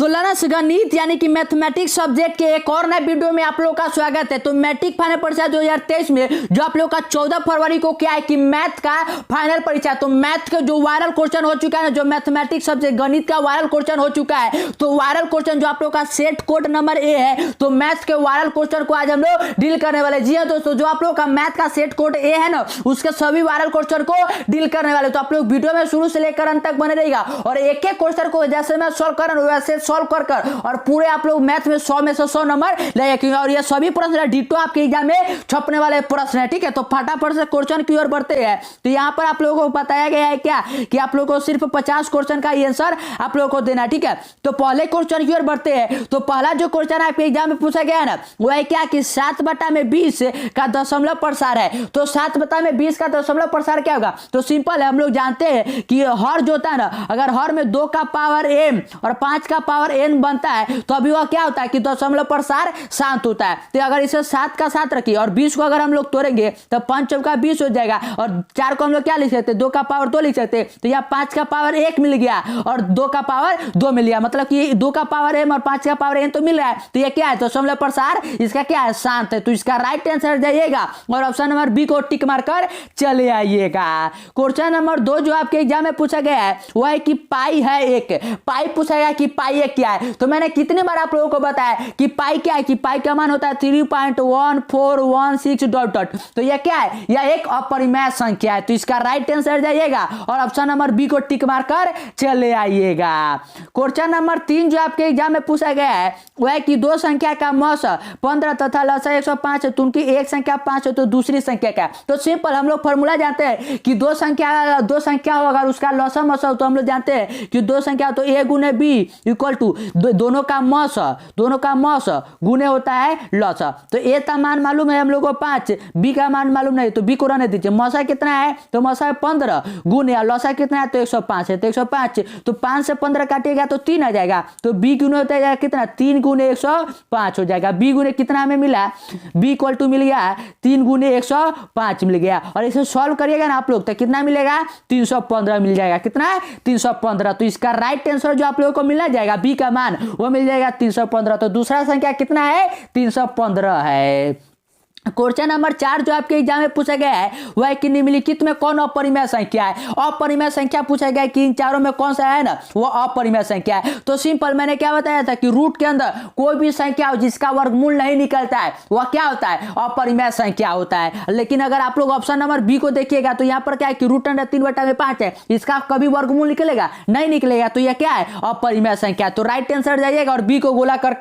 तो लर्नर्स गणित यानी कि मैथमेटिक्स सब्जेक्ट के एक और नए वीडियो में आप लोगों का स्वागत है। तो मैट्रिक फाइनल परीक्षा 2023 में जो आप लोगों का 14 फरवरी को क्या है कि मैथ का फाइनल परीक्षा, तो मैथ का जो वायरल क्वेश्चन हो चुका है, जो मैथमेटिक्स सब्जेक्ट गणित का वायरल क्वेश्चन हो चुका है, तो वायरल क्वेश्चन जो आप लोगों का सेट कोड नंबर ए है, तो मैथ के वायरल क्वेश्चन को आज हम लोग डील करने वाले। जी हाँ दोस्तों, जो आप लोगों का मैथ का सेट कोड ए है ना, उसके सभी वायरल क्वेश्चन को डील करने वाले। तो आप लोग वीडियो में शुरू से लेकर अंत तक बने रहेगा और एक एक क्वेश्चन को जैसे मैं सॉल्व कर रहा हूं वैसे सॉल्व कर और पूरे आप लोग मैथ में 100 में से 100 नंबर ले। और ये सभी प्रश्न डिटो आपके एग्जाम में छपने वाले प्रश्न है, ठीक है। तो फटाफट से क्वेश्चन की ओर बढ़ते हैं। तो यहाँ पर आप लोगों को बताया गया है क्या कि आप लोगों को सिर्फ 50 क्वेश्चन का आंसर आप लोगों को देना, ठीक है। तो पहले क्वेश्चन की ओर बढ़ते हैं। तो पहला जो क्वेश्चन आपके एग्जाम में पूछा गया है ना, वो है क्या कि 7/20 का दशमलव प्रसार है। तो 7/20 का दशमलव प्रसार क्या होगा? तो सिंपल है, हम लोग जानते हैं कि हर जो होता है ना, अगर हर में 2 का पावर m और 5 का पावर n बनता है तो अभी वह क्या होता है कि दशमलव प्रसार शांत होता है। तो अगर इसे 7 का 7 रखिए और 20 को अगर हम लोग तोड़ेंगे तो 5 चौका 20 हो जाएगा और 4 को हम लोग क्या लिख सकते हैं, 2 का पावर 2 लिख सकते हैं। तो यहाँ 5 का पावर 1 मिल गया और 2 का पावर 2 मिल गया, मतलब कि 2 का पावर m और 5 का पावर n तो मिल रहा है। तो ये क्या है, दशमलव प्रसार इसका क्या है, शांत है। तो इसका राइट आंसर जाइएगा और ऑप्शन नंबर बी को टिक मारकर चले आइएगा। क्वेश्चन नंबर 2 जो आपके एग्जाम में पूछा गया है वो है कि पाई है एक। पाई पूछा गया कि पाई एक क्या है। तो मैंने कितने बार आप लोगों को बताया कि पाई क्या है, कि पाई का मान होता है 3.1416 डॉट डॉट। तो यह क्या है, यह एक अपरिमेय संख्या है। तो इसका राइट आंसर जाइएगा और ऑप्शन नंबर बी को टिक मारकर चले आइएगा। क्वेश्चन नंबर 3 जो आपके एग्जाम में पूछा गया है वो है कि दो संख्या का मौस 15 तथा लसा 105 है, तो उनकी एक संख्या 5 है तो दूसरी संख्या क्या है। तो सिंपल हम लोग फॉर्मूला जानते हैं कि दो संख्या हो अगर उसका लसा मौस हो तो हम लोग जानते हैं कि दो संख्या तो a गुने b इक्वल टू दोनों का मौस गुने होता है लसा। तो a का मान मालूम है हम लोग को 5, b का मान मालूम नहीं तो b को रहने दीजिए। मौसा कितना है, तो मौसा है 15 गुने और लसा कितना है तो 105 है, तो 105 तो 5 से 15 काटिएगा तो 3 आ जाएगा। तो b गुने होता है कितना, 3 गुने 105 हो जाएगा। b गुने कितना हमें मिला, b इक्वल टू मिल गया 3 गुने 105 मिल गया। और इसे सॉल्व करिएगा ना आप लोग तो कितना मिलेगा, 315 मिल जाएगा। कितना है, 315। तो इसका राइट आंसर जो आप लोगों को मिलना जाएगा बी का मान वो मिल जाएगा 315। तो दूसरा संख्या कितना है, 315 है। क्वेश्चन नंबर 4 जो आपके एग्जाम में पूछा गया है वह है कि निम्नलिखित में कौन अपरिमेय संख्या है। अपरिमेय संख्या पूछा गया है कि इन चारों में कौन सा है ना, वो अपरिमेय संख्या है। तो सिंपल मैंने क्या बताया था कि रूट के अंदर कोई भी संख्या हो जिसका वर्गमूल नहीं निकलता है वह क्या होता है, अपरिमेय संख्या होता है। लेकिन अगर आप लोग ऑप्शन नंबर बी को देखिएगा तो यहाँ पर क्या है कि रूट अंडर 3/5 है, इसका कभी वर्गमूल निकलेगा नहीं निकलेगा, तो यह क्या है, अपरिमेय संख्या। तो राइट आंसर जाइएगा और बी को गोला कर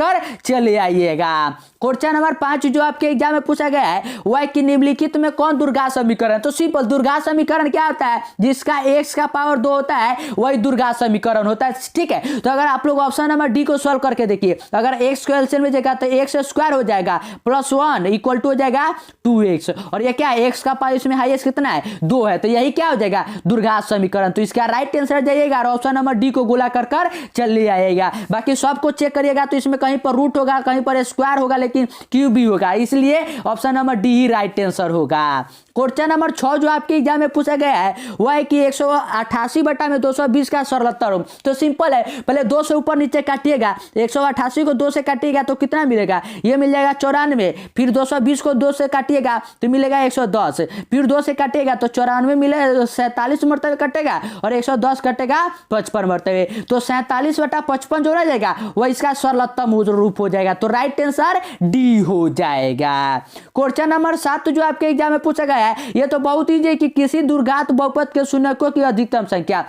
चले आइएगा। क्वेश्चन नंबर 5 जो आपके एग्जाम में पूछा गया है वह कि निम्नलिखित में कौन दुर्घात समीकरण। तो सिंपल दुर्घात समीकरण क्या होता है, जिसका x का पावर 2 होता है वही दुर्घात समीकरण होता है, ठीक है। तो अगर आप लोग ऑप्शन नंबर डी को सॉल्व करके देखिए, अगर x को एलसीएम में जाएगा तो x स्क्वायर हो जाएगा प्लस 1 इक्वल टू हो जाएगा 2x। और ये क्या है, x का पावर इसमें हाईएस्ट कितना है, 2 है, तो यही क्या हो जाएगा, दुर्घात समीकरण। तो इसका राइट आंसर जाइएगा और ऑप्शन नंबर डी को गोला कर चले आइएगा। बाकी सबको चेक करिएगा तो इसमें कहीं पर रूट होगा, कहीं पर स्क्वायर होगा, लेकिन क्यूब भी होगा, इसलिए ऑप्शन नंबर डी ही राइट आंसर होगा। क्वेश्चन नंबर 6 जो आपके एग्जाम में पूछा गया है वह है कि 188/220 का सरलतम रूप। तो सिंपल है, पहले 2 से ऊपर नीचे काटिएगा, 188 को 2 से काटिएगा तो कितना मिलेगा, ये मिल जाएगा 94। फिर 220 को 2 से काटिएगा तो मिलेगा 110। फिर 2 से काटिएगा तो 94 मिलेगा, 47 मरतबे कटेगा और 110 कटेगा 55 मरतबे। तो 47/55 जो रह जाएगा वह इसका सरलतम रूप हो जाएगा। तो राइट आंसर डी हो जाएगा। क्वेश्चन नंबर 7 जो आपके एग्जाम में पूछा गया है ये तो बहुत ईजी है कि किसी दुर्घात बहुपद के शून्यकों की अधिकतम संख्या।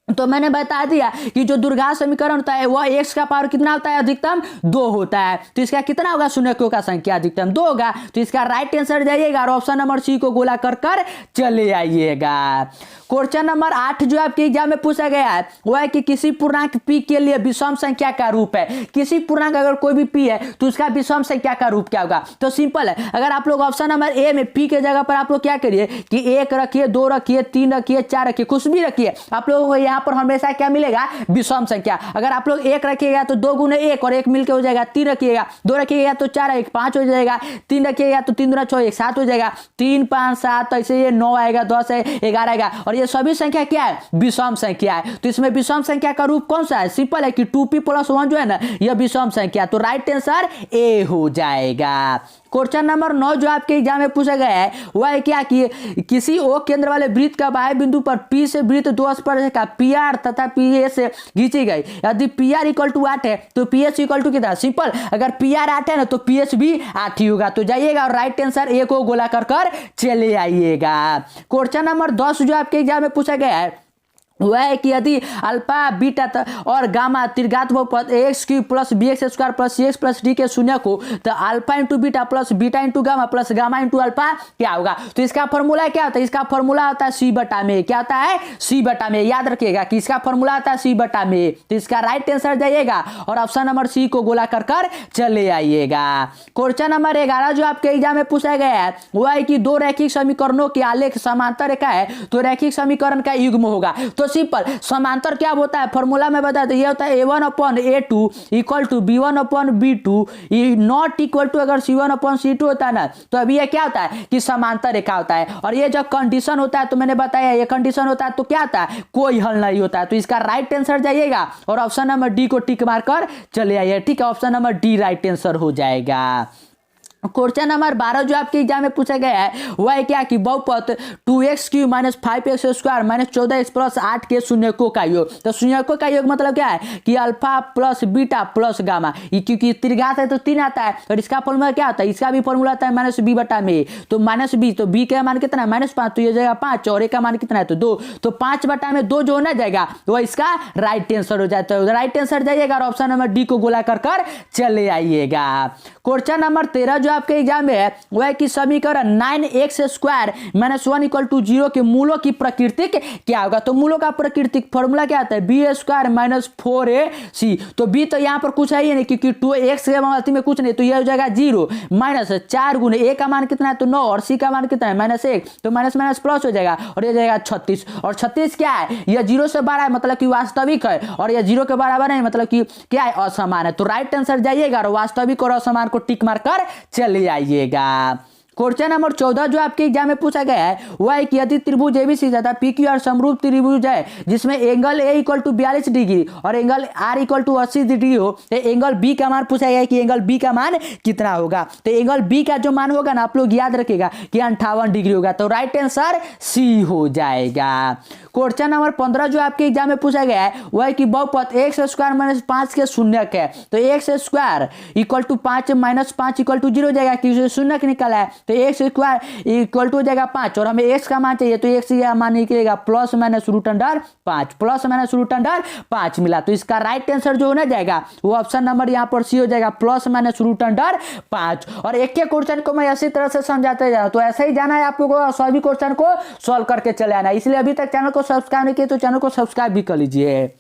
तो मैंने बता दिया कि जो दुर्घात समीकरण होता है वह x का पावर कितना होता है, अधिकतम 2 होता है। तो इसका कितना होगा, शून्यकों का संख्या अधिकतम 2 होगा। तो इसका राइट आंसर जाइएगा और ऑप्शन नंबर सी को गोला कर चले आइएगा। क्वेश्चन नंबर 8 जो आपके एग्जाम में पूछा गया है वह है कि किसी पूर्णांक p के लिए विषम संख्या का रूप है। किसी पूर्णांक अगर कोई भी p है तो उसका विषम संख्या का रूप क्या होगा। तो सिंपल है, अगर आप लोग ऑप्शन नंबर ए में p के जगह पर आप लोग क्या करिए कि 1 रखिए, 2 रखिए, 3 रखिए, 4 रखिए, कुछ भी रखिए। आप लोगों को यहाँ पर हमेशा क्या मिलेगा, विषम संख्या। अगर आप लोग 1 रखिएगा तो 2 गुने 1 और 1 मिलकर हो जाएगा 3 रखिएगा, 2 रखिएगा तो 4 1 5 हो जाएगा, 3 रखिएगा तो 3 दूना 6 1 7 हो जाएगा, 3 5 7 ऐसे ये 9 आएगा, 10 है 11 आएगा। और ये सभी संख्या क्या है, विषम संख्या है। तो इसमें विषम संख्या का रूप कौन सा है, सिंपल है कि 2p + 1 जो है ना यह विषम संख्या। तो राइट आंसर ए हो जाएगा। क्वेश्चन नंबर 9 जो आपके एग्जाम में पूछा गया है वह है क्या कि किसी ओ केंद्र वाले वृत्त का बाह्य बिंदु पर P से वृत्त 2 स्पर्शिका PR तथा PS से खींची गई। यदि PR = 8 है तो PS = कितना, सिंपल, अगर PR 8 है ना तो PS भी 8 ही होगा। तो जाइएगा और राइट आंसर ए को गोला कर चले आइएगा। क्वेश्चन नंबर 10 जो आपके एग्जाम में पूछा गया है वह है कि यदि अल्फा बीटा और गामा त्रिघात बहुपद ax³ + bx² + cx + d के शून्य को तो alpha × beta + beta × gamma + gamma × alpha क्या होगा। तो इसका फॉर्मूला क्या होता है, इसका फॉर्मूला होता है c/में। क्या होता है, c/में। याद रखिएगा कि इसका फॉर्मूला होता है c/में। तो इसका राइट आंसर जाइएगा और ऑप्शन नंबर सी को गोला कर चले आइएगा। क्वेश्चन नंबर 11 जो आपके एग्जाम में पूछा गया है वह है कि दो रैखिक समीकरणों के आलेख समांतर रेखा है तो रैखिक समीकरण का युग्म होगा। तो सिंपल, समांतर क्या होता है, फॉर्मूला में बता दे, ये होता है a1/a2 = b1/b2 not equal to अगर c1/c2 होता है ना तो अभी ये क्या होता है कि समांतर रेखा होता है। और ये जब कंडीशन होता है तो मैंने बताया ये कंडीशन होता है तो क्या होता है, कोई हल नहीं होता है। तो इसका राइट आंसर जाइएगा और ऑप्शन नंबर डी को टिक मार कर चले आइए। ठीक है, option number D right answer हो जाएगा। क्वेश्चन नंबर 12 जो आपके एग्जाम में पूछा गया है वह है क्या कि बहुपद 2x³ - 5x² - 14x + 8 के शून्यकों का योग। तो शून्यकों का योग मतलब क्या है कि अल्फा + बीटा + गामा, क्योंकि त्रिघात है तो 3 आता है और इसका फॉर्मूला क्या होता है, इसका भी फॉर्मूला आता है -b/में। तो -b तो b का मान कितना है -5 तो ये जाएगा 5 और a का मान कितना है तो 2। तो 5/में 2 जो होना जाएगा वो इसका राइट आंसर हो जाता है। राइट आंसर जाइएगा और ऑप्शन नंबर डी को गोला कर चले आइएगा। क्वेश्चन नंबर 13 जो आपके एग्जाम में है वह है कि समीकरण 9x² - 1 = 0 के मूलों की प्रकृतिक क्या होगा। तो मूलों का प्रकृतिक फॉर्मूला क्या आता है, b² - 4ac। तो b तो यहाँ पर कुछ है ही नहीं क्योंकि 2x के मात्रा में कुछ नहीं, तो यह हो जाएगा 0 -4 गुने a का मान कितना है तो 9 और c का मान कितना है -1 तो माइनस प्लस हो जाएगा और ये जाएगा 36। और 36 क्या है, यह 0 से बड़ा है मतलब कि वास्तविक है और यह 0 के बराबर है मतलब कि क्या है, असमान है। तो राइट आंसर जाइएगा और वास्तविक और असमान को टिक मार कर चले आइएगा। क्वेश्चन नंबर 14 जो आपके एग्जाम में पूछा गया है वह है कि यदि त्रिभुज ABC तथा PQR समरूप त्रिभुज है जिसमें एंगल A = 42 डिग्री और एंगल R = 80 डिग्री हो तो एंगल B का मान पूछा गया है कि एंगल B का मान कितना होगा। तो एंगल B का जो मान होगा ना आप लोग याद रखिएगा कि 58 डिग्री होगा। तो राइट आंसर सी हो जाएगा। क्वेश्चन नंबर 15 जो आपके एग्जाम में पूछा गया है वह है कि बहुपद x² - 5 के शून्यक है। तो x² = 5 - 5 = 0 हो जाएगा क्योंकि शून्यक निकला है तो x² = हो जाएगा 5 और हमें x का मान चाहिए तो x का मान निकलेगा ±√5 ±√5 मिला। तो इसका राइट आंसर जो होना जाएगा वो ऑप्शन नंबर यहाँ पर सी हो जाएगा ±√5। और एक एक क्वेश्चन को मैं इसी तरह से समझाते जाऊँ तो ऐसा ही जाना है आप लोगों को, सभी क्वेश्चन को सॉल्व करके चले आना है। इसलिए अभी तक चैनल को सब्सक्राइब नहीं किए तो चैनल को सब्सक्राइब भी कर लीजिए।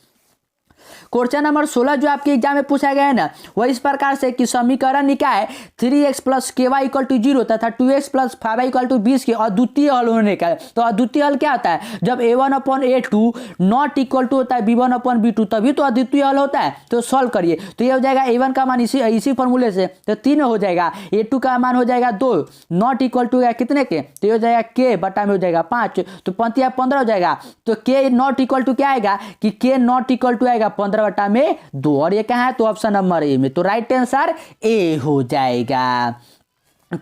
क्वेश्चन नंबर 16 जो आपके एग्जाम में पूछा गया है ना वह इस प्रकार से कि समीकरण निकाय 3x + ky = 0 तथा 2x + 5y = 20 के अद्वितीय हल होने का। तो अद्वितीय हल क्या होता है, जब a1/a2 नॉट इक्वल टू होता है b1/b2 तभी तो अद्वितीय हल होता है। तो सॉल्व करिए तो ये हो जाएगा a1 का मान इसी फॉर्मूले से तो 3 हो जाएगा, a2 का मान हो जाएगा 2 नॉट इक्वल टू कितने के तो ये हो जाएगा k में हो जाएगा 5 तो 15 हो जाएगा। तो k नॉट इक्वल टू क्या आएगा कि k नॉट इक्वल टू आएगा 15/2 और ये कहाँ है तो ऑप्शन नंबर ए में। तो राइट आंसर ए हो जाएगा।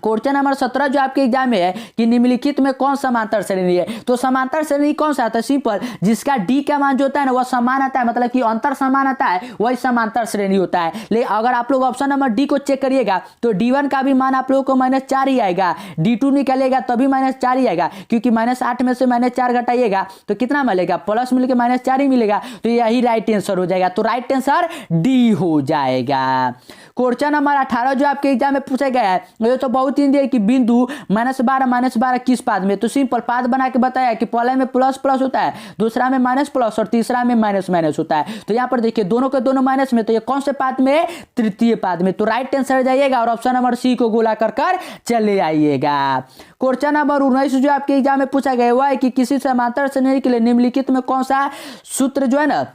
क्वेश्चन नंबर 17 जो आपके एग्जाम में है कि निम्नलिखित में कौन समांतर श्रेणी है। तो समांतर श्रेणी कौन सा आता है, सिंपल, जिसका डी का मान जो होता है ना वह समान आता है मतलब कि अंतर समान आता है वही समांतर श्रेणी होता है। लेकिन अगर आप लोग ऑप्शन नंबर डी को चेक करिएगा तो d1 का भी मान आप लोगों को -4 ही आएगा, d2 निकालिएगा तभी -4 ही आएगा क्योंकि -8 में से -4 घटाइएगा तो कितना मिलेगा, प्लस मिलकर -4 ही मिलेगा। तो यही राइट आंसर हो जाएगा। तो राइट आंसर डी हो जाएगा। क्वेश्चन नंबर 18 जो आपके एग्जाम में पूछा गया है ये तो बहुत ईजी है कि बिंदु -12 किस पाद में, तो सिंपल पाद बना के बताया कि पहले में प्लस प्लस होता है, दूसरा में माइनस प्लस और तीसरा में माइनस माइनस होता है। तो यहाँ पर देखिए दोनों के दोनों माइनस में, तो ये कौन से पाद में, तृतीय पाद में। तो राइट आंसर जाइएगा और ऑप्शन नंबर सी को गोला कर चले आइएगा। क्वेश्चन नंबर 19 जो आपके एग्जाम में पूछा गया हुआ है कि किसी समांतर श्रेणी के लिए निम्नलिखित में कौन सा सूत्र जो है ना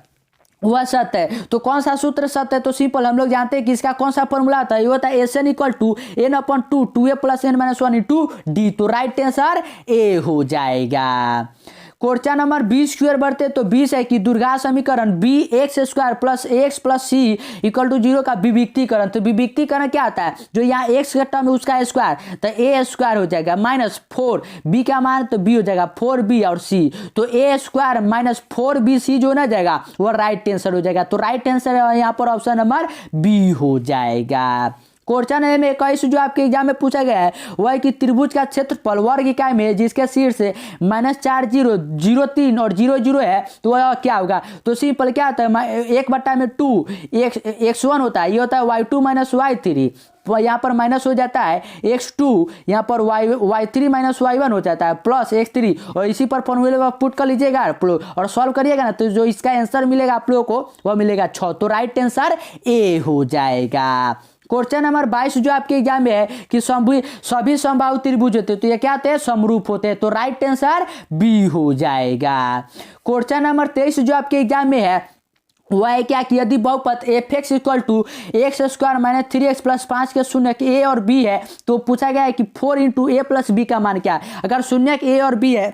वह सत्य है। तो कौन सा सूत्र सत्य है, तो सिंपल हम लोग जानते हैं कि इसका कौन सा फॉर्मूला होता है, ये होता है SN = n/2 2a + n - 1 × d। तो राइट आंसर ए हो जाएगा। क्वेश्चन नंबर 20 की ओर बढ़ते तो 20 है कि दुर्घात समीकरण bx² + x + c = 0 का विविक्तीकरण। तो विविक्तीकरण क्या आता है, जो यहाँ x का टर्म है उसका स्क्वायर, तो a² हो जाएगा -4, b का मान तो b हो जाएगा 4b और c, तो a² - 4bc जो ना जाएगा वो राइट आंसर हो जाएगा। तो राइट आंसर यहाँ पर ऑप्शन नंबर बी हो जाएगा। क्वेश्चन में 21 जो आपके एग्जाम में पूछा गया है वह है कि त्रिभुज का क्षेत्रफल वर्ग इकाई में जिसके शीर्ष से -4 0 0 3 और 0 0 है, तो वह क्या होगा। तो सिंपल क्या होता है, 1/2 x1 होता है, ये होता है y2 - y3, यहाँ पर माइनस हो जाता है x2, यहाँ पर y3 - y1 हो जाता है प्लस x3, और इसी पर फॉर्मूले में पुट कर लीजिएगा और सॉल्व करिएगा ना, तो जो इसका आंसर मिलेगा आप लोगों को वह मिलेगा 6। तो राइट आंसर ए हो जाएगा। क्वेश्चन नंबर 22 जो आपके एग्जाम में है कि सभी समबाहु त्रिभुज होते हैं, तो ये क्या होते हैं, समरूप होते हैं। तो राइट आंसर बी हो जाएगा। क्वेश्चन नंबर 23 जो आपके एग्जाम में है वह है क्या कि यदि बहुपद fx = x² - 3x + 5 के शून्य ए और बी है, तो पूछा गया है कि 4 × a + b का मान क्या है। अगर शून्य ए और बी है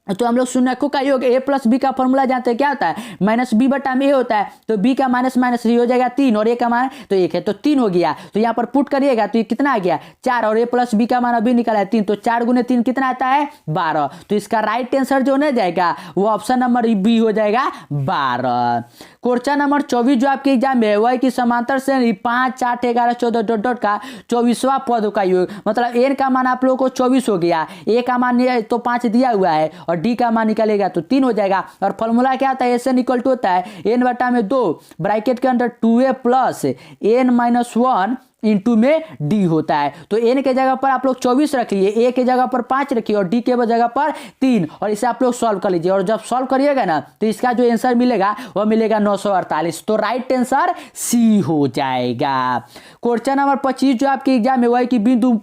तो हम लोग शून्यकों का योग a + b का फॉर्मूला जानते हैं, क्या होता है, -b/a होता है, तो b का माइनस ये हो जाएगा 3 और a का मान तो 1 है, तो 3 हो गया। तो यहाँ पर पुट करिएगा तो ये कितना आ गया 4, और a + b का मान अभी निकला है 3, तो 4 × 3 कितना आता है 12। तो इसका राइट आंसर जो नहीं जाएगा वो ऑप्शन नंबर बी हो जाएगा 12। क्वेश्चन नंबर 24 जो आपके एग्जाम में है वह है कि समांतर श्रेणी 5 8 11 14 का 24वां पद का योग, मतलब n का मान आप लोगों को 24 हो गया, a का मान तो 5 दिया हुआ है और d का मान निकलेगा तो 3 हो जाएगा। और फॉर्मूला क्या होता है, SN = होता है n/2 ब्रैकेट के अंदर 2a + n - 1 × में d होता है। तो n के जगह पर आप लोग 24 रखिए, a के जगह पर 5 रखिए और d के जगह पर 3, और इसे आप लोग सॉल्व कर लीजिए, और जब सॉल्व करिएगा ना तो इसका जो आंसर मिलेगा वह मिलेगा 948। तो राइट आंसर सी हो जाएगा। क्वेश्चन नंबर 25 जो आपके एग्जाम में वह है कि बिंदु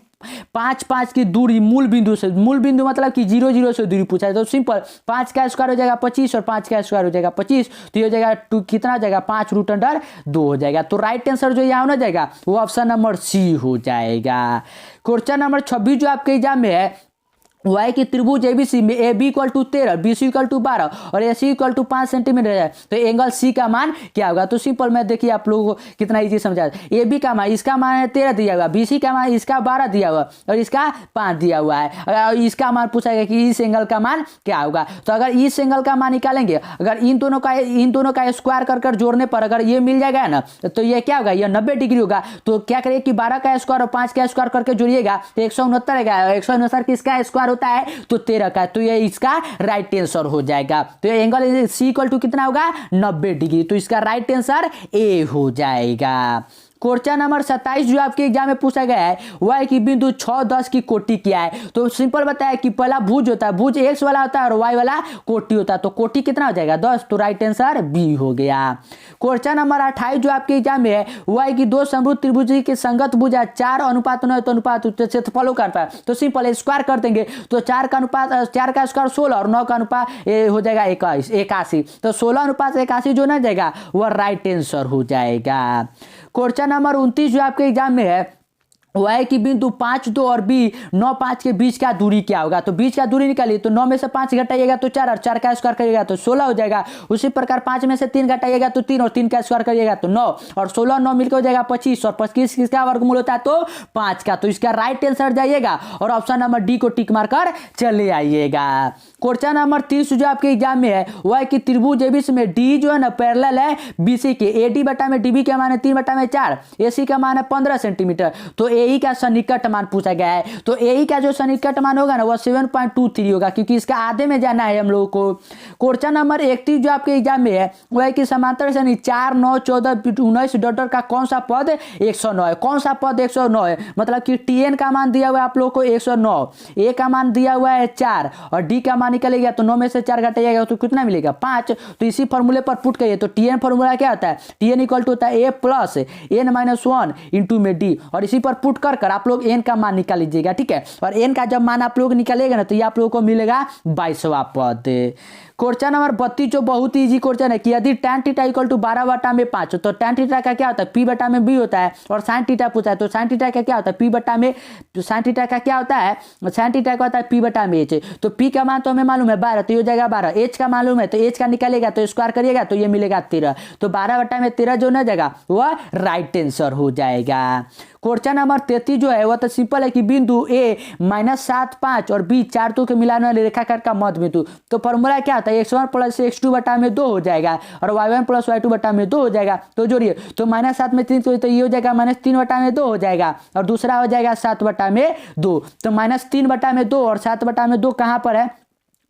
5 5 की दूरी मूल बिंदु से, मूल बिंदु मतलब कि 0 0 से दूरी पूछा है, तो सिंपल 5 का स्क्वायर हो जाएगा 25 और 5 का स्क्वायर हो जाएगा 25, तो ये हो जाएगा 2 कितना हो जाएगा 5√2 हो जाएगा। तो राइट आंसर जो यहाँ होना जाएगा वो ऑप्शन नंबर सी हो जाएगा। क्वेश्चन नंबर 26 जो आपके एग्जाम में है वह है कि त्रिभुज एबीसी में AB = 13 BC = 12 और AC = 5 सेंटीमीटर है, तो एंगल C का मान क्या होगा। तो सिंपल मैं देखिए आप लोगों को कितना इजी समझा, AB का मान इसका मान है 13 दिया हुआ, BC का मान इसका 12 दिया हुआ और इसका 5 दिया हुआ है, और इसका मान पूछा गया कि इस एंगल का मान क्या होगा। तो अगर इस एंगल का मान निकालेंगे, अगर इन दोनों का स्क्वायर कर जोड़ने पर अगर ये मिल जाएगा ना तो ये क्या होगा, ये 90 डिग्री होगा। तो क्या करिए कि 12 का स्क्वायर और 5 का स्क्वायर करके जोड़िएगा तो 169 रहेगा, 169 किसका स्क्वायर होता है तो 13 का, तो ये इसका राइट आंसर हो जाएगा। तो ये एंगल C = कितना होगा 90 डिग्री, तो इसका राइट आंसर ए हो जाएगा। क्वेश्चन नंबर 27 जो आपके एग्जाम में पूछा गया है वह है कि बिंदु 6 10 की कोटि क्या है। तो सिंपल बताया कि पहला भुज होता है, भुज x वाला होता है और y वाला कोटि होता है, तो कोटि कितना हो जाएगा 10, तो राइट आंसर बी हो गया। क्वेश्चन नंबर 28 जो आपके एग्जाम में है वह है कि दो समरूप त्रिभुज के संगत भुजा 4:9 क्षेत्रफलों का अनुपात, तो सिंपल स्क्वायर कर देंगे तो 4 का स्क्वायर 16 और 9 का अनुपात हो जाएगा 81, तो 16:81 जो ना जाएगा वह राइट आंसर हो जाएगा। क्वेश्चन नंबर 29 जो आपके एग्जाम में है वह है कि बिंदु 5 2 और बी 9 5 के बीच का दूरी क्या होगा। तो बीच का दूरी निकालिए तो 9 में से 5 घटाइएगा तो 4 और 4 का स्क्वायर करिएगा तो 16 हो जाएगा। उसी प्रकार 5 में से 3 घटाइएगा तो 3 और 3 का स्क्वायर करिएगा तो 9 और 16 9 मिलकर हो जाएगा 25 और 25 किसका वर्गमूल होता है तो 5 का। तो इसका राइट आंसर जाइएगा और ऑप्शन नंबर डी को टिक मारकर चले आइएगा। क्वेश्चन नंबर 30 जो आपके एग्जाम में है वह है कि त्रिभुज एबीसी में डी जो है ना पैरेलल है बीसी के, एडी बटा में डीबी का मान है 3/4, एसी का मान है 15 सेंटीमीटर, तो ए का सन्निकट मान पूछा गया है। तो ए का जो सन्निकट मान होगा ना वो 7.23 होगा, क्योंकि इसका आधे में जाना है हम लोगों को। क्वेश्चन नंबर 31 जो आपके एग्जाम में है वो है कि समांतर श्रेणी 4, 9, 14, 19 डॉटर का कौन सा पद 109 है। कौन सा पद 109 है, मतलब कि टीएन का मान दिया हुआ है आप लोग को 109, ए का मान दिया हुआ है 4 और डी का मान निकलेगा तो 9 में से 4 घटाइएगा तो कितना मिलेगा 5। तो इसी फॉर्मूले पर पुट करिए। तो टीएन फॉर्मूला क्या होता है, टीएन इक्वल टू होता है ए प्लस एन माइनस 1 इंटू में डी, और इसी पर पुट कर आप लोग एन का मान निकाल लीजिएगा, ठीक है। और एन का जब मान आप लोग निकालेगा ना तो ये आप लोगों को मिलेगा 22वां पद। क्वेश्चन नंबर 32 जो बहुत ही इजी क्वेश्चन है कि यदि tan थीटा इक्वल टू 12/5, तो tan थीटा का क्या होता है p/b होता है, और sin थीटा पूछा है तो sin थीटा का क्या होता है p/में, sin थीटा का क्या होता है, sin थीटा का होता है p/h। तो p का मान तो हमें मालूम है 12, तो ये हो जाएगा 12, h का मालूम है तो h का निकालेगा तो स्क्वायर करिएगा तो ये मिलेगा 13। तो 12/13 जो ना जाएगा वह राइट आंसर हो जाएगा। क्वेश्चन नंबर 33 जो है वह तो सिंपल है कि बिंदु a -7, 5 और b 4 तो के मिलाने वाले रेखाखंड का मध्य बिंदु। तो फॉर्मूला क्या होता है x1 प्लस x2 में 2 हो जाएगा और y1 प्लस y2 में 2 हो जाएगा। तो जोड़िए तो -7 में 3 तो ये हो जाएगा -3 में 2 हो जाएगा, और दूसरा हो जाएगा 7 में 2। तो -3 में 2 और 7 में 2 कहाँ पर है,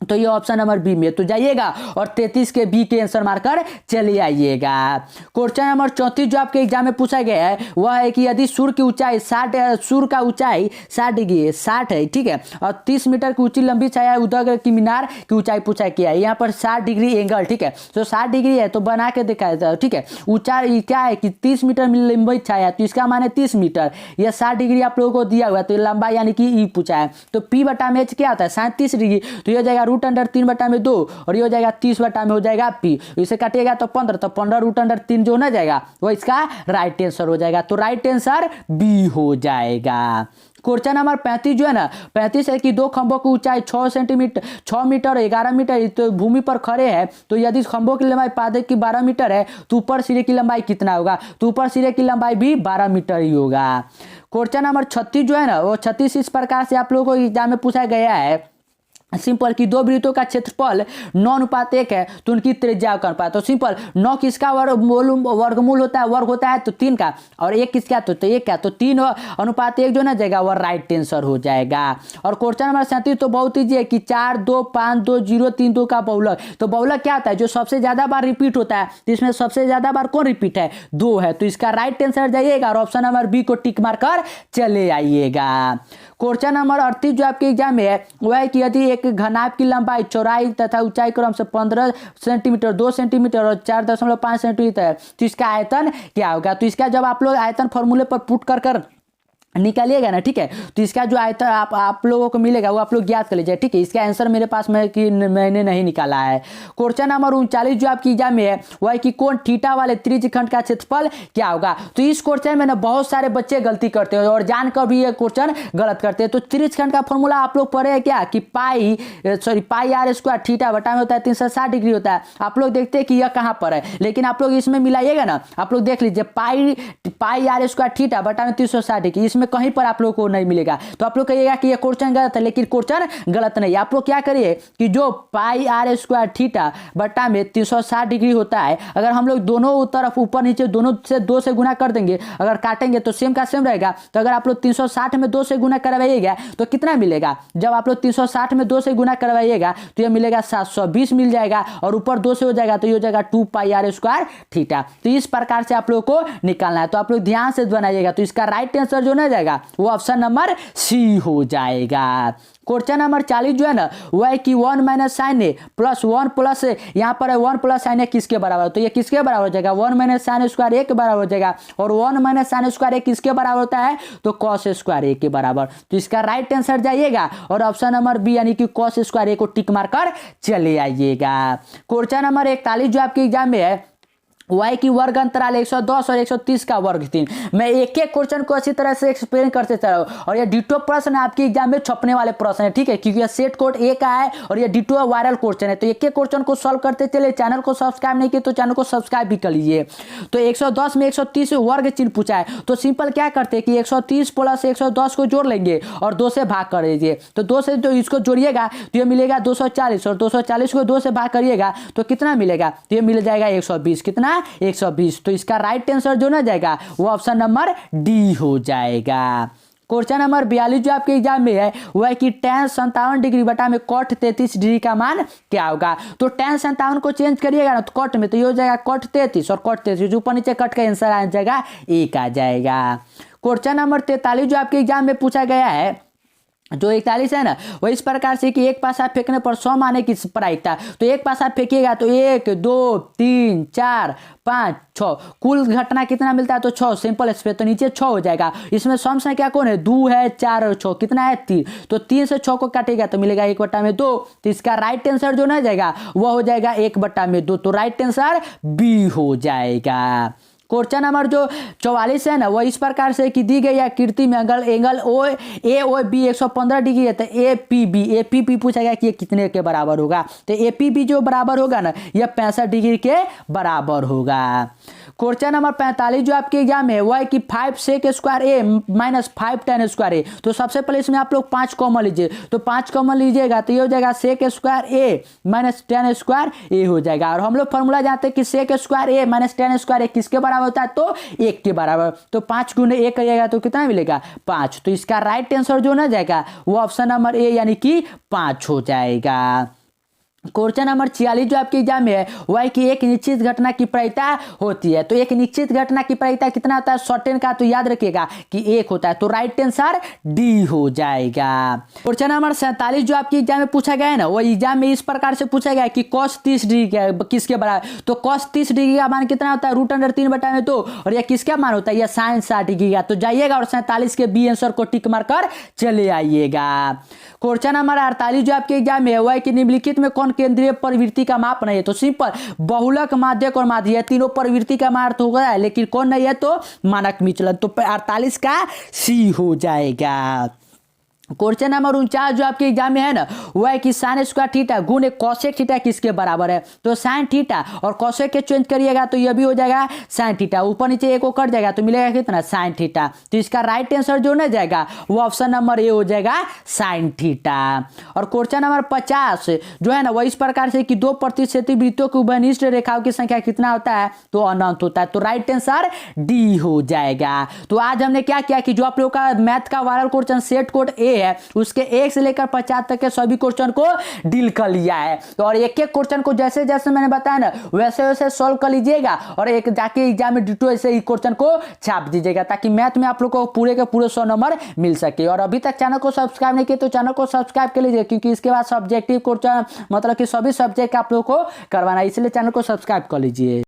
तो ये ऑप्शन नंबर बी में। तो जाइएगा और 33 के बी के आंसर मारकर चले आइएगा। क्वेश्चन नंबर 34 जो आपके एग्जाम में पूछा गया है वह है कि यदि सूर्य की ऊंचाई 60 का ऊंचाई 60 डिग्री है, 60 है, ठीक है, और 30 मीटर की ऊंची लंबी छाया उदय की मीनार की ऊंचाई पूछा किया है। यहाँ पर 60 डिग्री एंगल, ठीक है, तो 60 डिग्री है तो बना के दिखाया था, ठीक है। ऊंचाई क्या है कि 30 मीटर लंबी छाया, तो इसका मान है 30 मीटर, यह 60 डिग्री आप लोगों को दिया हुआ है, तो लंबा यानी कि ई पूछा है। तो p/h क्या होता है 37 डिग्री, तो यह जाएगा √3/2 और ये हो जाएगा 30 में हो जाएगा p, इसे काटिएगा तो 15, तो 15 √3 जो ना जाएगा वो इसका राइट आंसर हो जाएगा। तो राइट आंसर बी हो जाएगा। क्वेश्चन नंबर 35 जो है ना 35 है कि दो खंभों की ऊंचाई 6 मीटर और 11 मीटर तो भूमि पर खड़े हैं, तो यदि खंभों की लंबाई पादे की 12 मीटर है तो ऊपर सिरे की लंबाई कितना होगा, तो ऊपर सिरे की लंबाई भी 12 मीटर ही होगा। क्वेश्चन नंबर 36 जो है ना वो 36 इस प्रकार से आप लोगों को एग्जाम में पूछा गया है सिंपल कि दो वृत्तों का क्षेत्रफल 9:1 है तो उनकी त्रिज्या का अनुपात। तो सिंपल 9 किसका वर्गमूल होता है, वर्ग होता है तो 3 का, और 1 किसका तो 1 का, तो 3:1 जो ना जाएगा वह राइट आंसर हो जाएगा। और क्वेश्चन नंबर 37 तो बहुत ईजी है कि 4, 2, 5, 2, 0, 3, 2 का बहुलक। तो बहुलक क्या होता है, जो सबसे ज्यादा बार रिपीट होता है, तो इसमें सबसे ज्यादा बार कौन रिपीट है 2 है, तो इसका राइट आंसर जाइएगा और ऑप्शन नंबर बी को टिक मारकर चले आइएगा। क्वेश्चन नंबर 38 जो आपके एग्जाम में है वह है कि यदि एक घनाभ की लंबाई, चौड़ाई तथा ऊंचाई क्रम से 15 सेंटीमीटर, 2 सेंटीमीटर और 4.5 सेंटीमीटर है तो इसका आयतन क्या होगा। तो इसका जब आप लोग आयतन फॉर्मूले पर पुट कर निकालिएगा ना, ठीक है, तो इसका जो आयतन आप लोगों को मिलेगा वो आप लोग याद कर लीजिए, ठीक है। इसका आंसर मेरे पास में कि मैंने नहीं निकाला है। क्वेश्चन नंबर 39 जो आपकी एग्जाम में है वह है कि कोण थीटा वाले त्रिज्यखंड का क्षेत्रफल क्या होगा। तो इस क्वेश्चन में ना बहुत सारे बच्चे गलती करते हैं और जानकर भी ये क्वेश्चन गलत करते हैं। तो त्रिज्यखंड का फॉर्मूला आप लोग पढ़े हैं क्या कि पाई r² थीटा बटा में होता है 360 डिग्री होता है। आप लोग देखते हैं कि यह कहाँ पर है, लेकिन आप लोग इसमें मिलाइएगा ना, आप लोग देख लीजिए पाई r² थीटा बटा में 360 डिग्री, इसमें कहीं पर आप लोग को नहीं मिलेगा। तो आप लोग कहिएगा कि ये क्वेश्चन गलत है, लेकिन क्वेश्चन गलत नहीं। आप लोग क्या करिए कि जो पाई r² थीटा बटा में 360 डिग्री होता है, अगर हम लोग दोनों तरफ ऊपर नीचे दोनों से 2 से गुना कर देंगे, अगर काटेंगे तो सेम का सेम रहेगा। तो अगर आप लोग 360 में 2 से गुना करवाइएगा तो कितना मिलेगा, जब आप लोग 360 में 2 से गुना करवाइएगा तो ये मिलेगा 720 मिल जाएगा, और ऊपर 2 से हो जाएगा तो ये हो जाएगा 2 पाई r² थीटा। तो इस प्रकार से आप लोग को निकालना है, तो आप लोग ध्यान से बनाइएगा। तो इसका राइट आंसर जो ना जाएगा वो ऑप्शन नंबर सी हो जाएगा। क्वेश्चन नंबर 40 जो है ना वह है कि 1 - sin a प्लस 1 प्लस यहाँ पर है 1 + sin a किसके बराबर, तो ये किसके बराबर हो जाएगा 1 - sin a² a के बराबर हो जाएगा, और 1 - sin a² a किसके बराबर होता है तो cos a² a के बराबर। तो इसका राइट आंसर जाइएगा और ऑप्शन नंबर बी यानी कि cos a² a को टिक मारकर चले आइएगा। क्वेश्चन नंबर 41 जो आपके एग्जाम में है y की वर्ग अंतराल 110 और 130 का वर्ग 3। मैं एक एक क्वेश्चन को अच्छी तरह से एक्सप्लेन करते चला हूं, और ये डिटो प्रश्न आपके एग्जाम में छपने वाले प्रश्न है, ठीक है, क्योंकि ये सेट कोड ए का है और ये डिटो वायरल क्वेश्चन है। तो एक एक क्वेश्चन को सॉल्व करते चले। चैनल को सब्सक्राइब नहीं किए तो चैनल को सब्सक्राइब भी कर लीजिए। तो 110 में 130 वर्ग चिन्ह पूछा है, तो सिंपल क्या करते हैं कि 130 प्लस 110 को जोड़ लेंगे और 2 से भाग कर दीजिए। तो 2 से तो इसको जोड़िएगा तो ये मिलेगा 240, और 240 को 2 से भाग करिएगा तो कितना मिलेगा, तो ये मिल जाएगा 120। कितना 120। तो इसका राइट आंसर जो ना जाएगा वो ऑप्शन नंबर डी हो जाएगा। क्वेश्चन नंबर 42 जो आपके एग्जाम में है वह है कि tan 57 डिग्री बटा में cot 33 डिग्री का मान क्या होगा। तो tan 57 को चेंज करिएगा ना तो cot में, तो ये हो जाएगा cot 33 और cot 33 जो ऊपर नीचे कट का आंसर आ जाएगा एक आ जाएगा। क्वेश्चन नंबर 43 जो आपके एग्जाम में पूछा गया है जो 41 है ना वो इस प्रकार से कि एक पासा फेंकने पर 100 माने की प्रायिकता। तो एक पासा फेंकिएगा तो 1 2 3 4 5 6 कुल घटना कितना मिलता है तो 6 सिंपल स्पेस तो नीचे 6 हो जाएगा। इसमें सम संख्या कौन है 2 है 4 और 6 कितना है 3। तो 3 से 6 को काटेगा तो मिलेगा 1/2। तो इसका राइट आंसर जो ना जाएगा वह हो जाएगा 1/2। तो राइट आंसर बी हो जाएगा। क्वेश्चन नंबर जो 44 है ना वह इस प्रकार से कि दी गई आकृति में एंगल ओ ए ओ बी 115 डिग्री है। तो ए पी बी पूछा गया कि ये कितने के बराबर होगा। तो ए पी बी जो बराबर होगा ना यह 65 डिग्री के बराबर होगा। क्वेश्चन नंबर 45 जो आपके एग्जाम में वह है कि 5 sec स्क्वायर ए माइनस 5 tan स्क्वायर ए। तो सबसे पहले इसमें आप लोग 5 कॉमन लीजिए। तो 5 कॉमन लीजिएगा तो ये हो जाएगा sec स्क्वायर ए माइनस tan स्क्वायर ए हो जाएगा। और हम लोग फॉर्मूला जानते हैं कि sec स्क्वायर ए माइनस tan स्क्वायर ए किसके बराबर होता है तो 1 के बराबर। तो 5 गुने 1 करिएगा तो कितना मिलेगा 5। तो इसका राइट आंसर जो ना जाएगा वो ऑप्शन नंबर ए यानी कि 5 हो जाएगा। क्वेश्चन नंबर 46 जो आपके एग्जाम में है वह है कि एक निश्चित घटना की प्रायिकता होती है। तो एक निश्चित घटना की प्रायिकता कितना होता है शॉर्टेन का, तो याद रखिएगा कि 1 होता है। तो राइट आंसर डी हो जाएगा। क्वेश्चन नंबर 47 जो आपके एग्जाम में पूछा गया है ना वो एग्जाम में इस प्रकार से पूछा गया है कि cos 30 डिग्री किसके बराबर। तो cos 30 डिग्री का मान कितना होता है √3/2। और यह किसका मान होता है यह sin 60 डिग्री का। तो जाइएगा और 47 के बी आंसर को टिक मारकर चले आइएगा। क्वेश्चन नंबर 48 जो आपके एग्जाम में है वह है कि निम्नलिखित में कौन केंद्रीय प्रवृत्ति का माप नहीं है। तो सिंपल बहुलक, माध्यक और माध्य तीनों प्रवृत्ति का माप हो गया है, लेकिन कौन नहीं है तो मानक विचलन। तो 48 का सी हो जाएगा। क्वेश्चन नंबर 49 जो आपके एग्जाम में है ना वह है कि sin स्क्वायर थीटा गुने cosec थीटा किसके बराबर है। तो sin थीटा और cosec के चेंज करिएगा तो यह भी हो जाएगा sin थीटा, ऊपर नीचे एक को कट जाएगा तो मिलेगा कितना sin थीटा। तो इसका राइट आंसर जो ना जाएगा वो ऑप्शन नंबर ए हो जाएगा sin थीटा। और क्वेश्चन नंबर 50 जो है ना वह इस प्रकार से कि 2 प्रतिशत वृत्तों की उभयनिष्ठ रेखाओं की संख्या कितना होता है तो अनंत होता है। तो राइट आंसर डी हो जाएगा। तो आज हमने क्या किया कि जो आप लोग का मैथ का वायरल क्वेश्चन सेट कोड ए है उसके 1 से लेकर 50 तक के सभी क्वेश्चन को डील कर लिया है। और एक एक क्वेश्चन को जैसे जैसे मैंने बताया ना वैसे वैसे सॉल्व कर लीजिएगा और एक जाके एग्जाम में डिटो ऐसे ही क्वेश्चन को छाप दीजिएगा ताकि मैथ में आप लोग को पूरे के पूरे 100 नंबर मिल सके। और अभी तक चैनल को सब्सक्राइब नहीं किया तो चैनल को सब्सक्राइब कर लीजिए क्योंकि इसके बाद सब्जेक्टिव क्वेश्चन मतलब कि सभी सब्जेक्ट आप लोग को करवाना है, इसलिए चैनल को सब्सक्राइब कर लीजिए।